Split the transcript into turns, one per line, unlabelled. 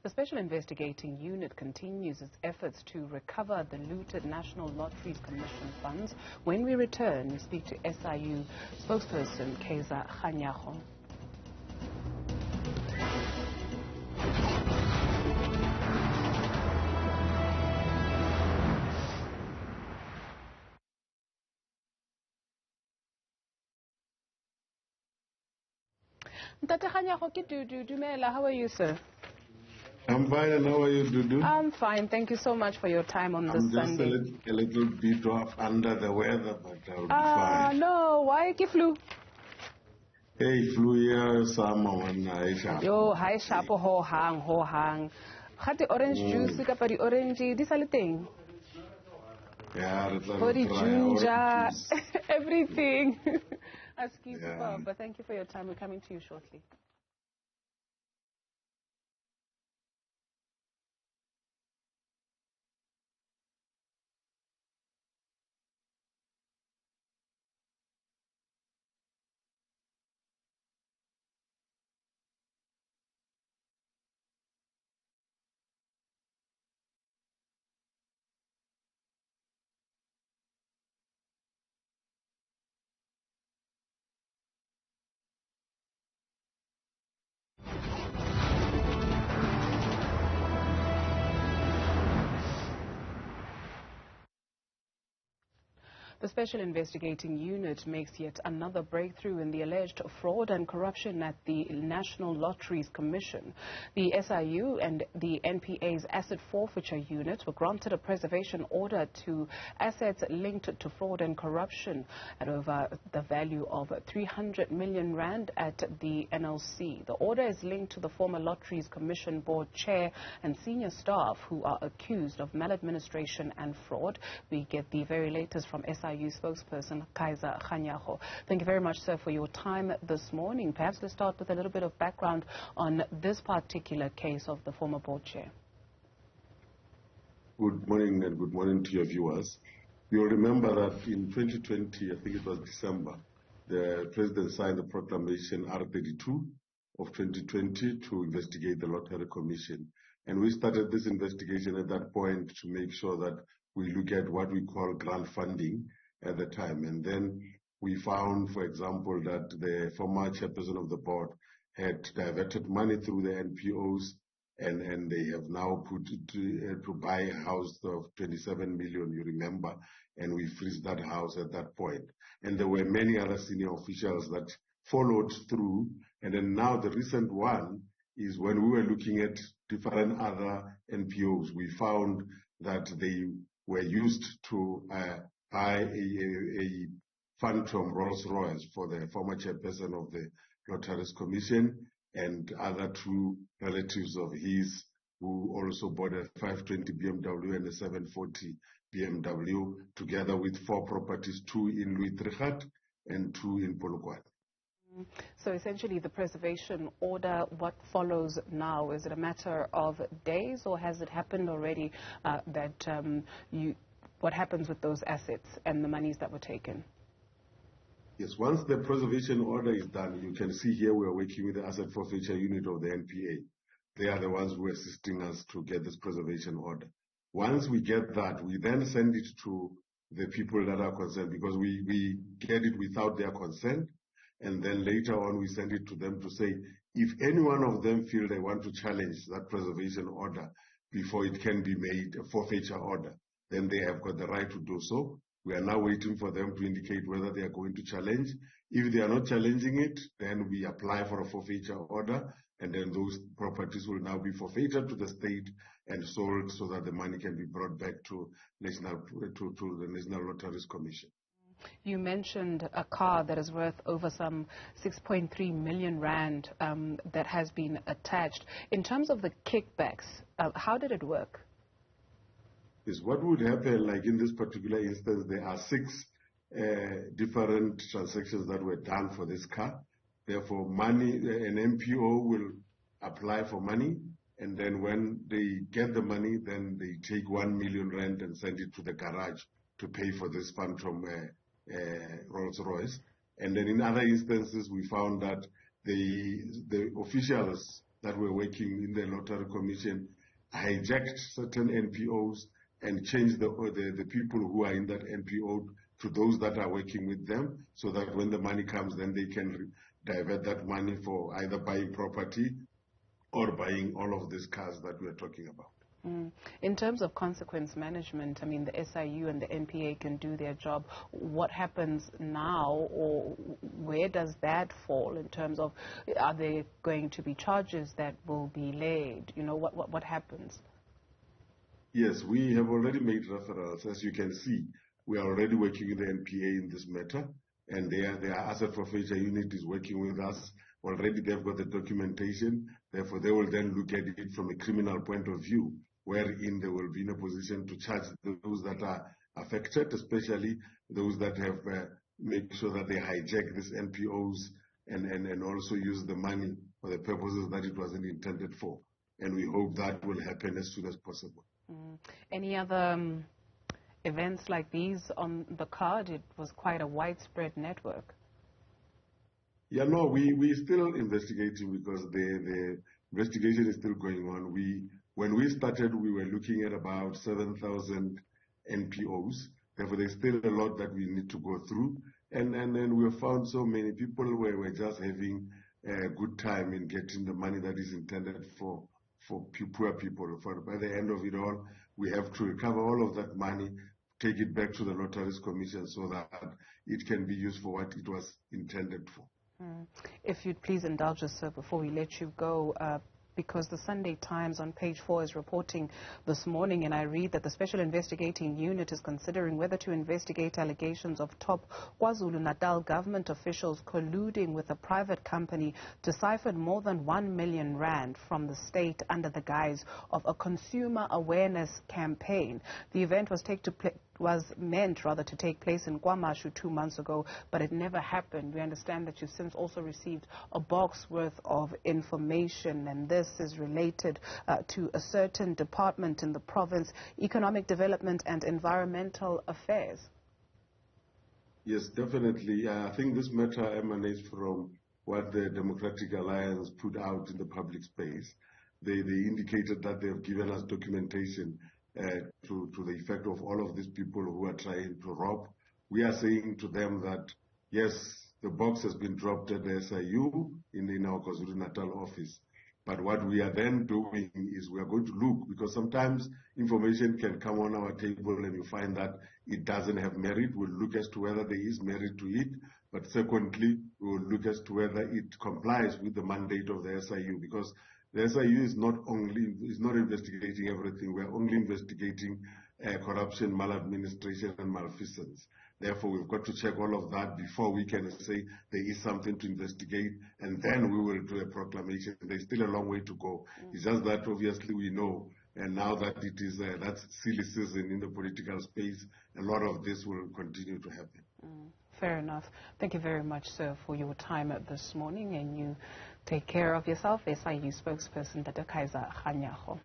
The Special Investigating Unit continues its efforts to recover the looted National Lotteries Commission funds. When we return, we speak to SIU Spokesperson Kaizer Kganyago. Tate Kganyago ke Dudu. Dumela, how are you, sir?
I'm fine, and how are you, Dudu?
I'm fine. Thank you so much for your time on this Sunday.
I'm just a little bit off under the weather, but I'll be fine.
No, why ke flu?
Hey, flu here, summer when I shop.
Yo, hi sharp ho hang. Khati orange juice ka pa di orange di sa le teng.
Yeah,
for the ginger, everything. Excuse me, but thank you for your time. We're coming to you shortly. The Special Investigating Unit makes yet another breakthrough in the alleged fraud and corruption at the National Lotteries Commission. The SIU and the NPA's asset forfeiture unit were granted a preservation order to assets linked to fraud and corruption at over the value of 300 million rand at the NLC. The order is linked to the former Lotteries Commission board chair and senior staff who are accused of maladministration and fraud. We get the very latest from SIU Spokesperson Kaizer Kganyago. Thank you very much, sir, for your time this morning. Perhaps let's start with a little bit of background on this particular case of the former board chair.
Good morning, and good morning to your viewers. You'll remember that in 2020, I think it was December, the President signed the proclamation R32 of 2020 to investigate the Lotteries Commission. And we started this investigation at that point to make sure that we look at what we call grant funding at the time. And then we found, for example, that the former chairperson of the board had diverted money through the NPOs, and they have now put it to buy a house of 27 million, you remember, and we freezed that house at that point. And there were many other senior officials that followed through. And then now the recent one is when we were looking at different other NPOs, we found that they were used to buy a phantom Rolls Royce for the former chairperson of the Lotteries Commission and other two relatives of his who also bought a 520 BMW and a 740 BMW, together with 4 properties, 2 in Louis Trichardt and 2 in Polokwane.
So essentially the preservation order, what follows now? Is it a matter of days, or has it happened already what happens with those assets and the monies that were taken?
Yes, once the preservation order is done, you can see here we are working with the asset forfeiture unit of the NPA. They are the ones who are assisting us to get this preservation order. Once we get that, we then send it to the people that are concerned, because we get it without their consent. And then later on, we send it to them to say, if any one of them feel they want to challenge that preservation order before it can be made a forfeiture order, then they have got the right to do so. We are now waiting for them to indicate whether they are going to challenge. If they are not challenging it, then we apply for a forfeiture order, and then those properties will now be forfeited to the state and sold so that the money can be brought back to the National Lotteries Commission.
You mentioned a car that is worth over some 6.3 million rand that has been attached. In terms of the kickbacks, how did it work?
Yes, what would happen, like in this particular instance, there are 6 different transactions that were done for this car. Therefore, money, an NPO will apply for money, and then when they get the money, then they take 1 million rand and send it to the garage to pay for this phantom Rolls Royce. And then in other instances, we found that the officials that were working in the Lottery Commission hijacked certain NPOs and changed the people who are in that NPO to those that are working with them, so that when the money comes, then they can divert that money for either buying property or buying all of these cars that we're talking about.
In terms of consequence management, I mean, the SIU and the NPA can do their job. What happens now, or where does that fall in terms of, are there going to be charges that will be laid? You know, what happens?
Yes, we have already made referrals. As you can see, we are already working with the NPA in this matter, and their asset forfeiture unit is working with us. Already they've got the documentation. Therefore, they will then look at it from a criminal point of view, wherein they will be in a position to charge those that are affected, especially those that have made sure that they hijack these NPOs and also use the money for the purposes that it wasn't intended for. And we hope that will happen as soon as possible.
Any other events like these on the card? It was quite a widespread network.
Yeah, no, we're still investigating because the investigation is still going on. When we started, we were looking at about 7,000 NPOs. Therefore, there's still a lot that we need to go through. And then we have found so many people where we're just having a good time in getting the money that is intended for poor people. By the end of it all, we have to recover all of that money, take it back to the Lotteries Commission so that it can be used for what it was intended for.
If you'd please indulge us, sir, before we let you go, because the Sunday Times on page 4 is reporting this morning, and I read that the Special Investigating Unit is considering whether to investigate allegations of top KwaZulu-Natal government officials colluding with a private company to siphon more than 1 million rand from the state under the guise of a consumer awareness campaign. The event was meant to take place in KwaMashu 2 months ago, but it never happened. We understand that you've since also received a box worth of information, and this is related to a certain department in the province, Economic Development and Environmental Affairs.
Yes, definitely. I think this matter emanates from what the Democratic Alliance put out in the public space. They indicated that they have given us documentation to the effect of all of these people who are trying to rob. We are saying to them that, yes, the box has been dropped at the SIU in our KwaZulu-Natal office. But what we are then doing is we are going to look, because sometimes information can come on our table and you find that it doesn't have merit. We'll look as to whether there is merit to it. But secondly, we will look as to whether it complies with the mandate of the SIU, because the SIU is not investigating everything. We are only investigating corruption, maladministration, and malfeasance. Therefore, we've got to check all of that before we can say there is something to investigate, and then we will do a proclamation. There's still a long way to go. It's just that obviously we know, and now that it is that's silly season in the political space, a lot of this will continue to happen.
Fair enough. Thank you very much, sir, for your time this morning, and you take care of yourself. SIU Spokesperson Kaizer Kganyago.